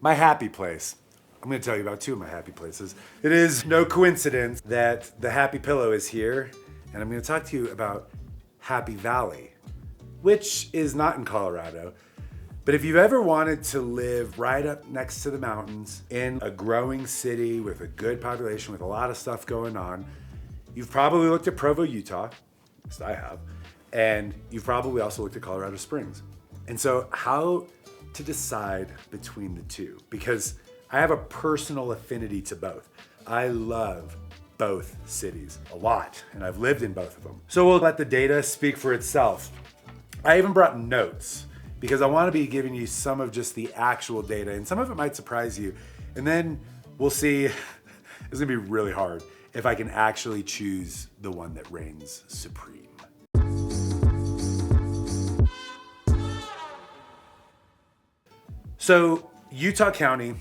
My happy place. I'm going to tell you about two of my happy places. It is no coincidence that the Happy Pillow is here, and I'm going to talk to you about Happy Valley, which is not in Colorado. But if you've ever wanted to live right up next to the mountains in a growing city with a good population with a lot of stuff going on, you've probably looked at Provo, Utah, at least I have, and you've probably also looked at Colorado Springs. And so how to decide between the two? Because I have a personal affinity to both. I love both cities a lot, and I've lived in both of them. So we'll let the data speak for itself. I even brought notes because I want to be giving you some of just the actual data, and some of it might surprise you. And then we'll see, it's gonna be really hard if I can actually choose the one that reigns supreme. So Utah County,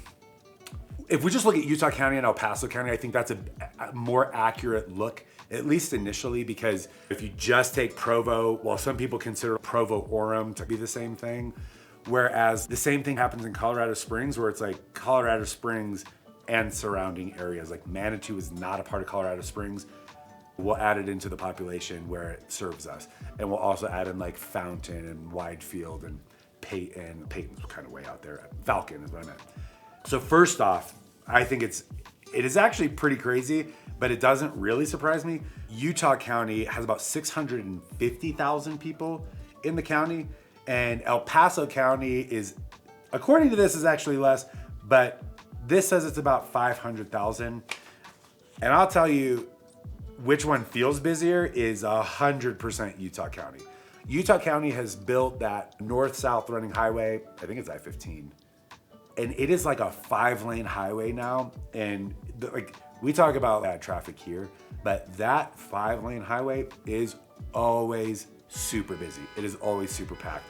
if we just look at Utah County and El Paso County, I think that's a more accurate look, at least initially, because if you just take Provo, while some people consider Provo-Orem to be the same thing, whereas the same thing happens in Colorado Springs, where it's like Colorado Springs and surrounding areas. Like Manitou is not a part of Colorado Springs. We'll add it into the population where it serves us. And we'll also add in like Fountain and Widefield and Peyton. Peyton's kind of way out there. Falcon is what I meant. So first off, I think it is actually pretty crazy, but it doesn't really surprise me. Utah County has about 650,000 people in the county, and El Paso County is, according to this, is actually less, but this says it's about 500,000. And I'll tell you which one feels busier is 100% Utah County. Utah County has built that north-south running highway, I think it's I-15, and it is like a 5-lane highway now. And like we talk about bad traffic here, but that 5-lane highway is always super busy. It is always super packed.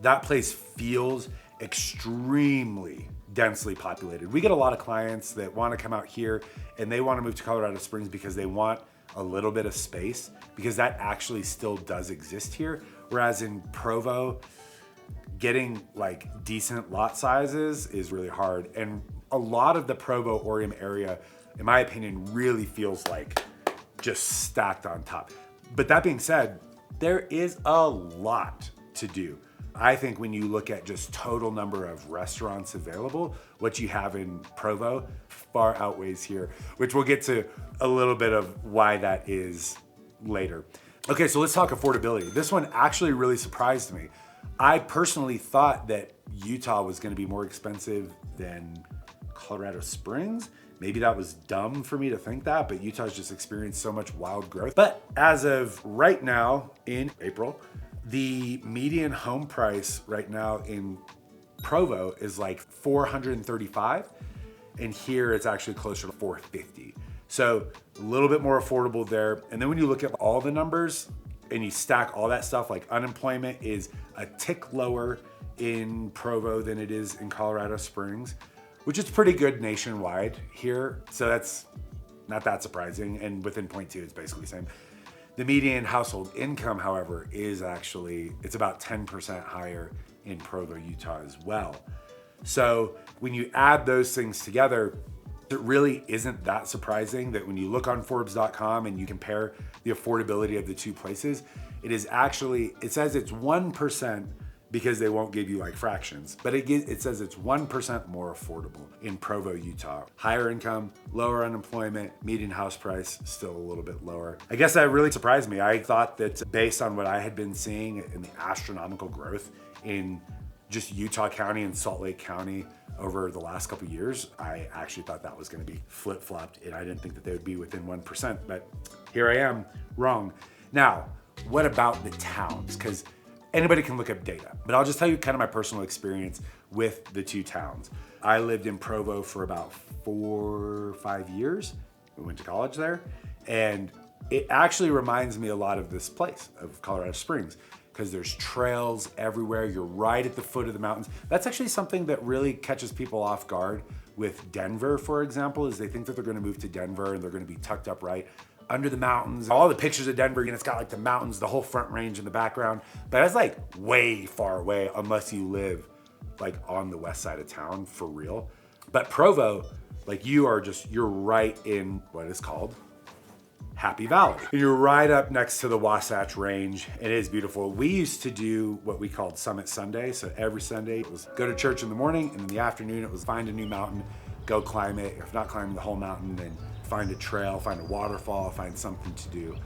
That place feels extremely densely populated. We get a lot of clients that want to come out here and they want to move to Colorado Springs because they want a little bit of space, because that actually still does exist here. Whereas in Provo, getting like decent lot sizes is really hard. And a lot of the Provo-Orem area, in my opinion, really feels like just stacked on top. But that being said, there is a lot to do. I think when you look at just total number of restaurants available, what you have in Provo far outweighs here, which we'll get to a little bit of why that is later. Okay, so let's talk affordability. This one actually really surprised me. I personally thought that Utah was gonna be more expensive than Colorado Springs. Maybe that was dumb for me to think that, but Utah's just experienced so much wild growth. But as of right now in April, the median home price right now in Provo is like $435, and here it's actually closer to $450. So a little bit more affordable there. And then when you look at all the numbers and you stack all that stuff, like unemployment is a tick lower in Provo than it is in Colorado Springs, which is pretty good nationwide here. So that's not that surprising. And within 0.2, it's basically the same. The median household income, however, is actually, it's about 10% higher in Provo, Utah as well. So when you add those things together, it really isn't that surprising that when you look on Forbes.com and you compare the affordability of the two places, it is actually, it says it's 1% because they won't give you like fractions, but it says it's 1% more affordable in Provo, Utah. Higher income, lower unemployment, median house price still a little bit lower. I guess that really surprised me. I thought that based on what I had been seeing in the astronomical growth in just Utah County and Salt Lake County over the last couple of years, I actually thought that was gonna be flip-flopped, and I didn't think that they would be within 1%, but here I am, wrong. Now, what about the towns? Because anybody can look up data, but I'll just tell you kind of my personal experience with the two towns. I lived in Provo for about 4 or 5 years. We went to college there, and it actually reminds me a lot of this place, of Colorado Springs, because there's trails everywhere. You're right at the foot of the mountains. That's actually something that really catches people off guard with Denver, for example, is they think that they're gonna move to Denver and they're gonna be tucked up right under the mountains. All the pictures of Denver, and it's got like the mountains, the whole front range in the background, but it's like way far away unless you live like on the west side of town for real. But Provo, like you're right in what is called Happy Valley. You're right up next to the Wasatch Range. It is beautiful. We used to do what we called Summit Sunday. So every Sunday it was go to church in the morning, and in the afternoon it was find a new mountain, go climb it. If not climbing the whole mountain, then find a trail, find a waterfall, find something to do.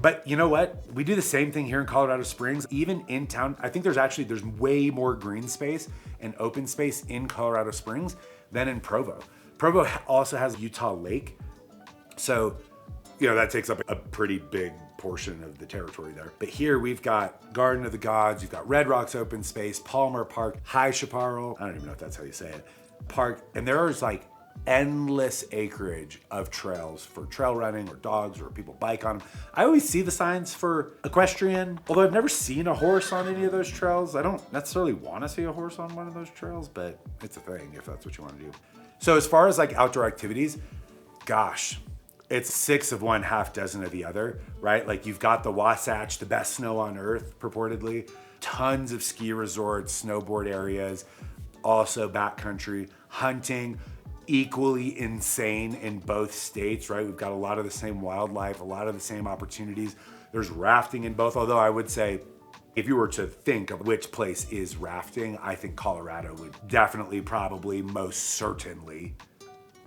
But you know what? We do the same thing here in Colorado Springs. Even in town, I think there's way more green space and open space in Colorado Springs than in Provo. Provo also has Utah Lake. So, that takes up a pretty big portion of the territory there. But here we've got Garden of the Gods, you've got Red Rocks Open Space, Palmer Park, High Chaparral, I don't even know if that's how you say it, Park. And there's like endless acreage of trails for trail running or dogs or people bike on them. I always see the signs for equestrian, although I've never seen a horse on any of those trails. I don't necessarily want to see a horse on one of those trails, but it's a thing if that's what you want to do. So as far as like outdoor activities, gosh, it's 6 of one, half dozen of the other, right? Like you've got the Wasatch, the best snow on earth, purportedly. Tons of ski resorts, snowboard areas, also backcountry, hunting, equally insane in both states, right? We've got a lot of the same wildlife, a lot of the same opportunities. There's rafting in both, although I would say if you were to think of which place is rafting, I think Colorado would definitely, probably, most certainly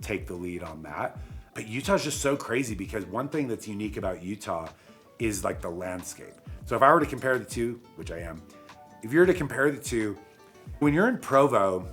take the lead on that. But Utah's just so crazy because one thing that's unique about Utah is like the landscape. So if I were to compare the two, which I am, if you were to compare the two, when you're in Provo,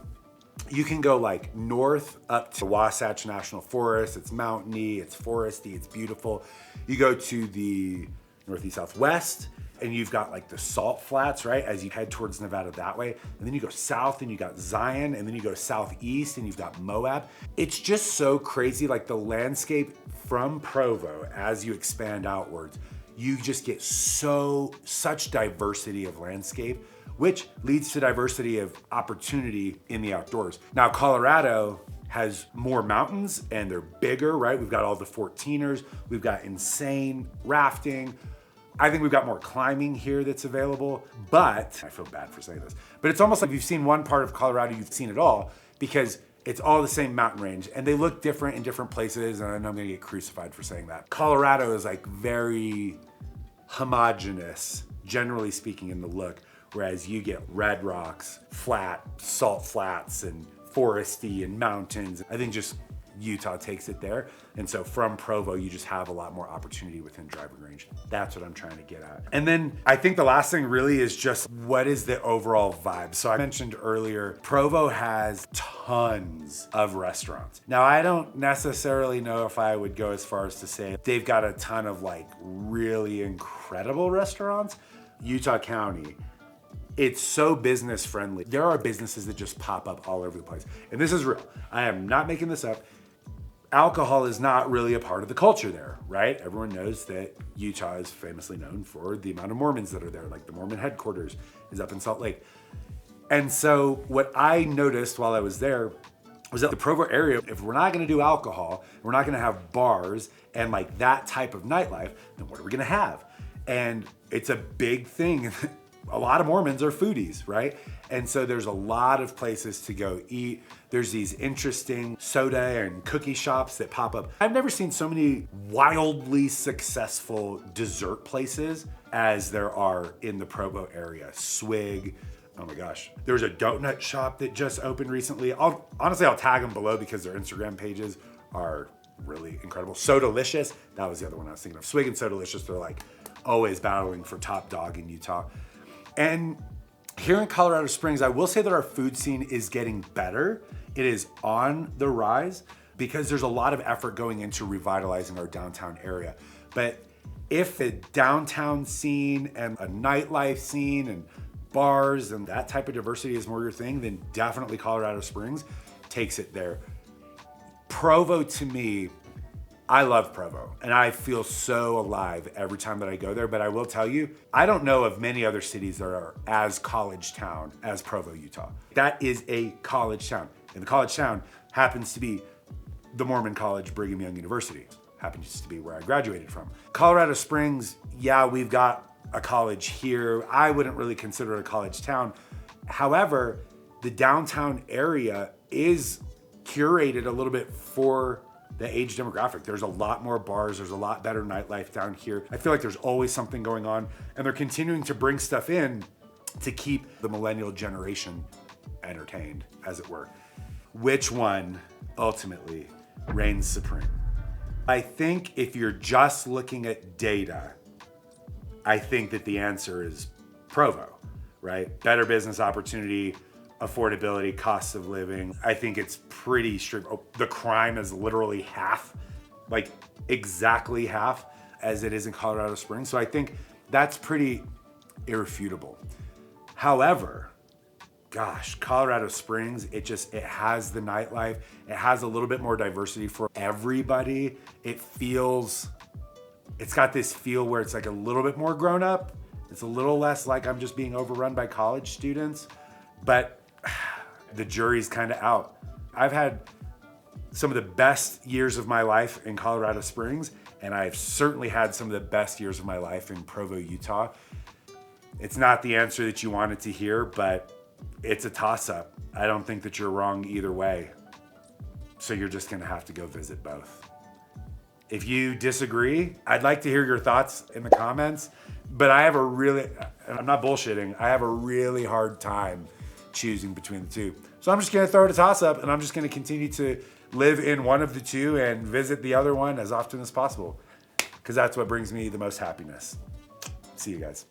you can go like north up to Wasatch National Forest. It's mountainy, it's foresty, it's beautiful. You go to the northeast southwest and you've got like the salt flats, right? As you head towards Nevada that way. And then you go south and you got Zion, and then you go southeast and you've got Moab. It's just so crazy. Like the landscape from Provo, as you expand outwards, you just get such diversity of landscape, which leads to diversity of opportunity in the outdoors. Now, Colorado has more mountains and they're bigger, right? We've got all the 14ers, we've got insane rafting. I think we've got more climbing here that's available, but I feel bad for saying this, but it's almost like if you've seen one part of Colorado, you've seen it all, because it's all the same mountain range and they look different in different places. And I know I'm gonna get crucified for saying that. Colorado is like very homogeneous, generally speaking, in the look, whereas you get red rocks, flat, salt flats, and foresty and mountains. I think just Utah takes it there. And so from Provo, you just have a lot more opportunity within driving range. That's what I'm trying to get at. And then I think the last thing really is just what is the overall vibe? So I mentioned earlier, Provo has tons of restaurants. Now, I don't necessarily know if I would go as far as to say they've got a ton of like really incredible restaurants. Utah County, it's so business friendly. There are businesses that just pop up all over the place. And this is real. I am not making this up. Alcohol is not really a part of the culture there, right? Everyone knows that Utah is famously known for the amount of Mormons that are there. Like the Mormon headquarters is up in Salt Lake. And so what I noticed while I was there was that the Provo area, if we're not gonna do alcohol, we're not gonna have bars and like that type of nightlife, then what are we gonna have? And it's a big thing. A lot of Mormons are foodies, right? And so there's a lot of places to go eat. There's these interesting soda and cookie shops that pop up. I've never seen so many wildly successful dessert places as there are in the Provo area. Swig, oh my gosh. There's a donut shop that just opened recently. I'll tag them below because their Instagram pages are really incredible. So Delicious, that was the other one I was thinking of. Swig and So Delicious, they're like always battling for top dog in Utah. And here in Colorado Springs, I will say that our food scene is getting better. It is on the rise because there's a lot of effort going into revitalizing our downtown area. But if the downtown scene and a nightlife scene and bars and that type of diversity is more your thing, then definitely Colorado Springs takes it there. Provo, to me, I love Provo and I feel so alive every time that I go there, but I will tell you, I don't know of many other cities that are as college town as Provo, Utah. That is a college town, and the college town happens to be the Mormon College Brigham Young University. Happens to be where I graduated from. Colorado Springs, yeah, we've got a college here. I wouldn't really consider it a college town. However, the downtown area is curated a little bit for the age demographic. There's a lot more bars. There's a lot better nightlife down here. I feel like there's always something going on, and they're continuing to bring stuff in to keep the millennial generation entertained, as it were. Which one ultimately reigns supreme? I think if you're just looking at data, I think that the answer is Provo, right? Better business opportunity, affordability, cost of living. I think it's pretty strict. The crime is literally half, like exactly half as it is in Colorado Springs. So I think that's pretty irrefutable. However, gosh, Colorado Springs, it has the nightlife. It has a little bit more diversity for everybody. It's got this feel where it's like a little bit more grown up. It's a little less like I'm just being overrun by college students, but the jury's kind of out. I've had some of the best years of my life in Colorado Springs, and I've certainly had some of the best years of my life in Provo, Utah. It's not the answer that you wanted to hear, but it's a toss-up. I don't think that you're wrong either way. So you're just gonna have to go visit both. If you disagree, I'd like to hear your thoughts in the comments, but I'm not bullshitting, I have a really hard time choosing between the two. So I'm just gonna throw it a toss-up, and I'm just gonna continue to live in one of the two and visit the other one as often as possible, because that's what brings me the most happiness. See you guys.